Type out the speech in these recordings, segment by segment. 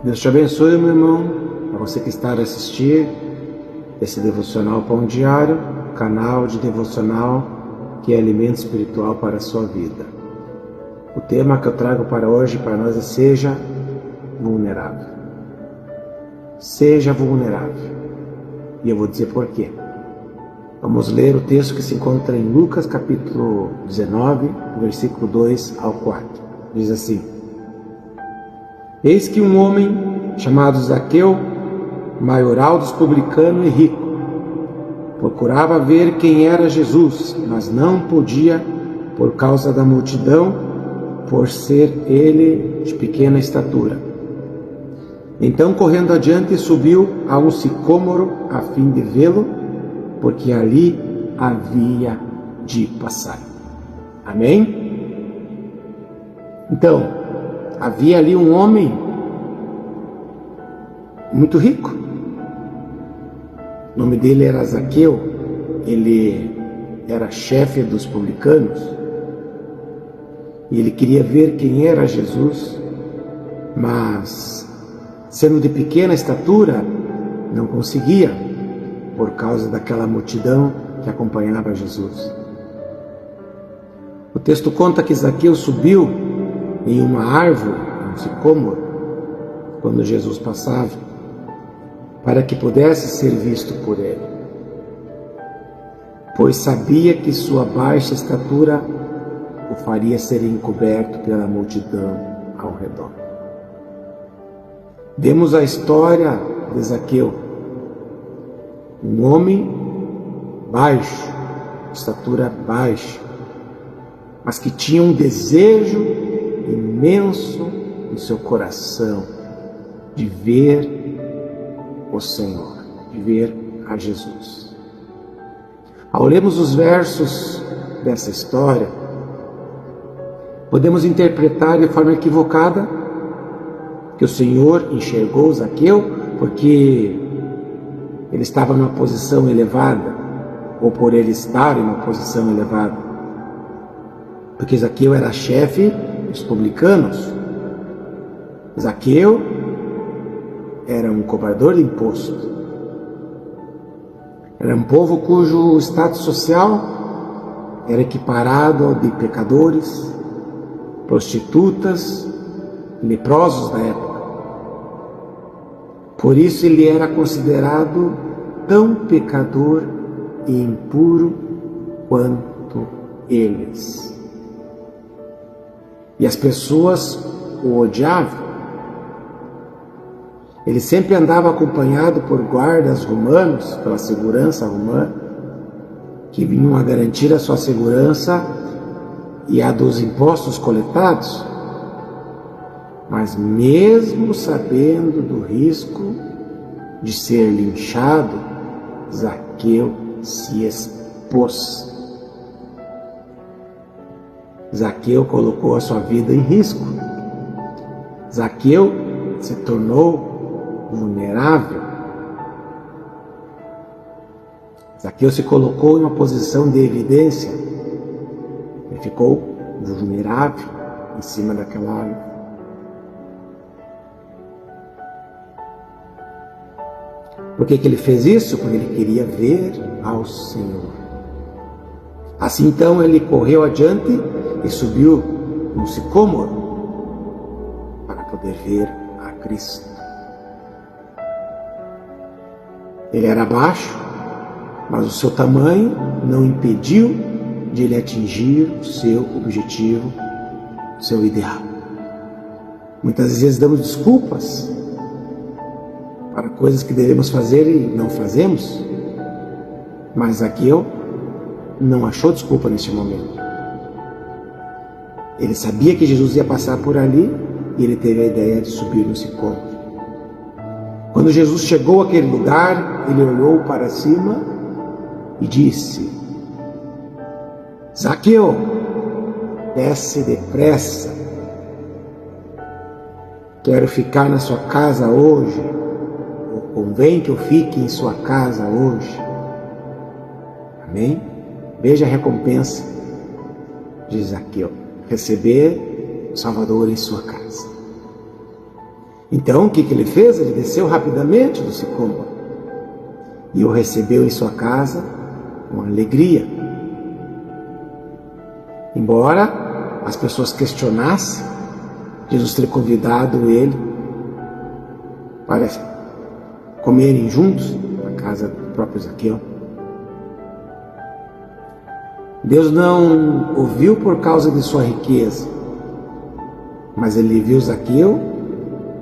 Deus te abençoe, meu irmão, a você que está a assistir esse devocional Pão Diário, canal de devocional que é alimento espiritual para a sua vida. O tema que eu trago para hoje para nós é seja vulnerável. Seja vulnerável. E eu vou dizer por quê. Vamos ler o texto que se encontra em Lucas capítulo 19, versículo 2 ao 4. Diz assim: Eis que um homem chamado Zaqueu, maioral dos publicanos e rico, procurava ver quem era Jesus, mas não podia por causa da multidão, por ser ele de pequena estatura. Então, correndo adiante, subiu a um sicômoro a fim de vê-lo, porque ali havia de passar. Amém? Então, havia ali um homem muito rico. O nome dele era Zaqueu. Ele era chefe dos publicanos. E ele queria ver quem era Jesus, mas, sendo de pequena estatura, não conseguia, por causa daquela multidão que acompanhava Jesus. O texto conta que Zaqueu subiu em uma árvore, um sicômoro, quando Jesus passava, para que pudesse ser visto por ele, pois sabia que sua baixa estatura o faria ser encoberto pela multidão ao redor. Vemos a história de Zaqueu, um homem baixo, estatura baixa, mas que tinha um desejo imenso no seu coração de ver o Senhor, de ver a Jesus. Ao lermos os versos dessa história, podemos interpretar de forma equivocada que o Senhor enxergou Zaqueu porque ele estava numa posição elevada, ou por ele estar em uma posição elevada, porque Zaqueu era chefe dos publicanos. Zaqueu era um cobrador de imposto. Era um povo cujo status social era equiparado ao de pecadores, prostitutas, leprosos da época. Por isso ele era considerado tão pecador e impuro quanto eles. E as pessoas o odiavam. Ele sempre andava acompanhado por guardas romanos, pela segurança romana, que vinham a garantir a sua segurança e a dos impostos coletados. Mas mesmo sabendo do risco de ser linchado, Zaqueu se expôs. Zaqueu colocou a sua vida em risco. Zaqueu se tornou vulnerável. Zaqueu se colocou em uma posição de evidência. Ele ficou vulnerável em cima daquela árvore. Por que ele fez isso? Porque ele queria ver ao Senhor. Assim então ele correu adiante e subiu no sicômoro para poder ver a Cristo. Ele era baixo, mas o seu tamanho não impediu de ele atingir o seu objetivo, o seu ideal. Muitas vezes damos desculpas para coisas que devemos fazer e não fazemos, mas Zaqueu não achou desculpa neste momento. Ele sabia que Jesus ia passar por ali e ele teve a ideia de subir no sicômoro. Quando Jesus chegou àquele lugar, ele olhou para cima e disse: Zaqueu, desce depressa. Quero ficar na sua casa hoje. Convém que eu fique em sua casa hoje. Amém? Veja a recompensa de Zaqueu: receber o Salvador em sua casa. Então o que ele fez? Ele desceu rapidamente do sicômoro e o recebeu em sua casa com alegria. Embora as pessoas questionassem Jesus ter convidado ele para comerem juntos na casa do próprio Zaqueu. Deus não o viu por causa de sua riqueza, mas ele viu Zaqueu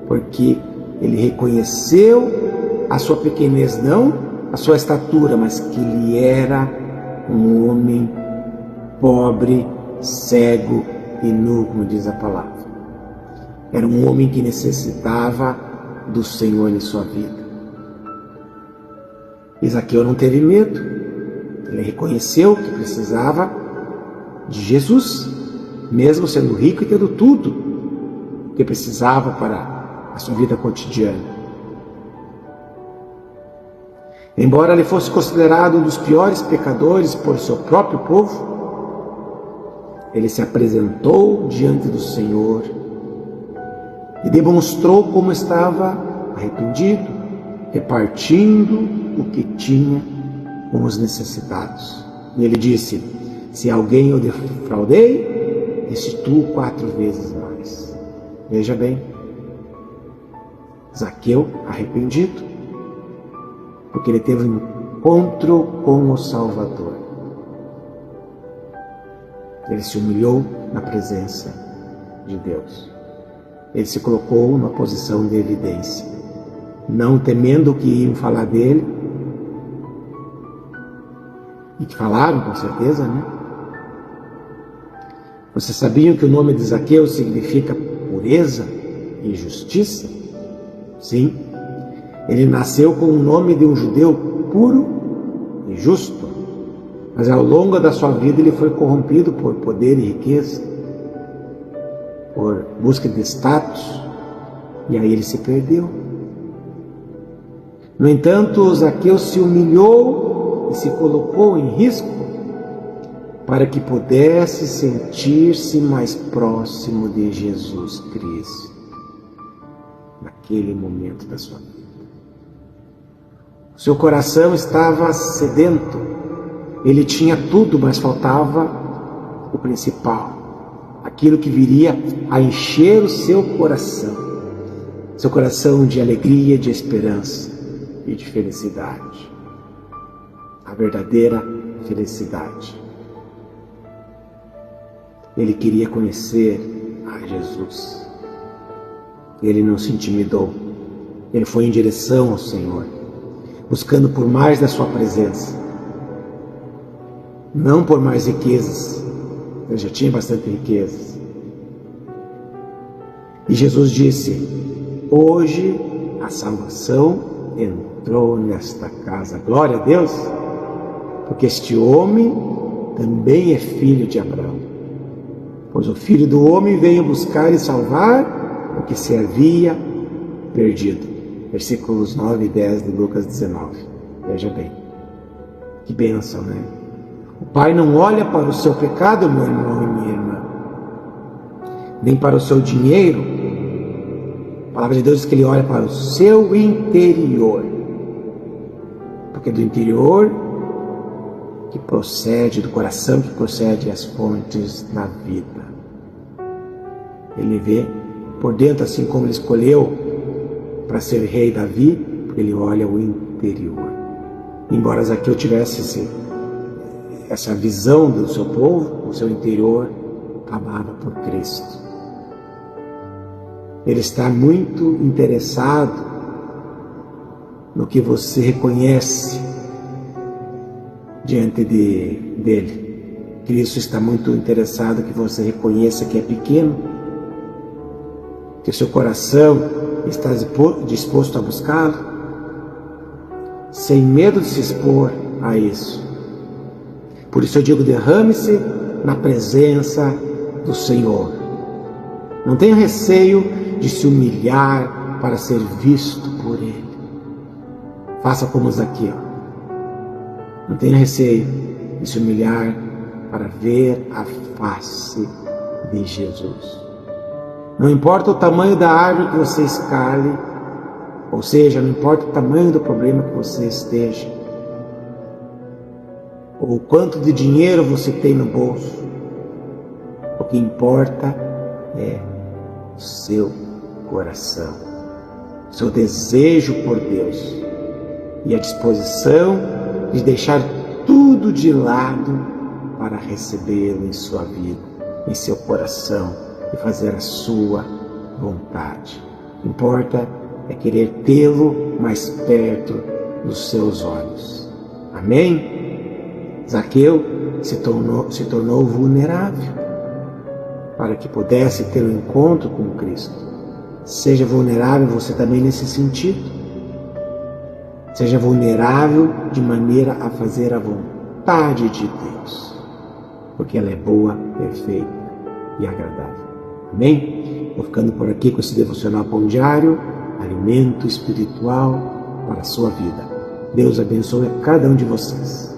porque ele reconheceu a sua pequenez, não a sua estatura, mas que ele era um homem pobre, cego e nu, como diz a palavra. Era um homem que necessitava do Senhor em sua vida. E Zaqueu não teve medo. Ele reconheceu que precisava de Jesus, mesmo sendo rico e tendo tudo que precisava para a sua vida cotidiana. Embora ele fosse considerado um dos piores pecadores por seu próprio povo, ele se apresentou diante do Senhor e demonstrou como estava arrependido, repartindo o que tinha com os necessitados. E ele disse: se alguém eu defraudei, restituo 4 vezes mais. Veja bem, Zaqueu arrependido, porque ele teve um encontro com o Salvador. Ele se humilhou na presença de Deus. Ele se colocou numa posição de evidência, não temendo o que iam falar dele, e que falaram com certeza, né? Vocês sabiam que o nome de Zaqueu significa pureza e justiça? Sim, ele nasceu com o nome de um judeu puro e justo, mas ao longo da sua vida ele foi corrompido por poder e riqueza, por busca de status, e aí ele se perdeu. No entanto, Zaqueu se humilhou e se colocou em risco para que pudesse sentir-se mais próximo de Jesus Cristo naquele momento da sua vida. O seu coração estava sedento, ele tinha tudo, mas faltava o principal, aquilo que viria a encher o seu coração de alegria, de esperança e de felicidade, a verdadeira felicidade. Ele queria conhecer a Jesus. Ele não se intimidou, ele foi em direção ao Senhor, buscando por mais da sua presença, não por mais riquezas. Ele já tinha bastante riquezas. E Jesus disse: hoje a salvação entrou nesta casa. Glória a Deus, porque este homem também é filho de Abraão. Pois o Filho do Homem veio buscar e salvar o que se havia perdido. Versículos 9 e 10 de Lucas 19. Veja bem, que bênção, né? O Pai não olha para o seu pecado, meu irmão e minha irmã, nem para o seu dinheiro. A palavra de Deus diz que Ele olha para o seu interior, porque do interior que procede, do coração que procede as fontes da vida. Ele vê por dentro, assim como Ele escolheu para ser rei Davi, porque Ele olha o interior. Embora Zaqueu tivesse essa visão do seu povo, o seu interior clamava por Cristo. Ele está muito interessado no que você reconhece diante dele. Cristo está muito interessado que você reconheça que é pequeno, que o seu coração está disposto a buscá-lo, sem medo de se expor a isso. Por isso eu digo, derrame-se na presença do Senhor. Não tenha receio de se humilhar para ser visto por Ele. Faça como Zaqueu. Não tenha receio de se humilhar para ver a face de Jesus. Não importa o tamanho da árvore que você escale, ou seja, não importa o tamanho do problema que você esteja, ou quanto de dinheiro você tem no bolso, o que importa é o seu coração, seu desejo por Deus e a disposição de deixar tudo de lado para recebê-lo em sua vida, em seu coração e fazer a sua vontade. O que importa é querer tê-lo mais perto dos seus olhos. Amém? Zaqueu se tornou vulnerável para que pudesse ter um encontro com Cristo. Seja vulnerável você também nesse sentido. Seja vulnerável de maneira a fazer a vontade de Deus, porque ela é boa, perfeita e agradável. Amém? Vou ficando por aqui com esse devocional Pão Diário, alimento espiritual para a sua vida. Deus abençoe a cada um de vocês.